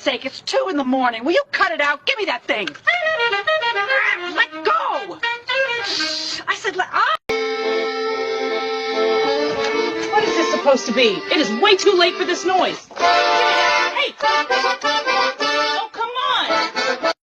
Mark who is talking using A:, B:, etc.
A: sake, it's 2 in the morning. Will you cut it out? Give me that thing. Let go. I said let... What is this supposed to be? It is way too late for this noise. Hey!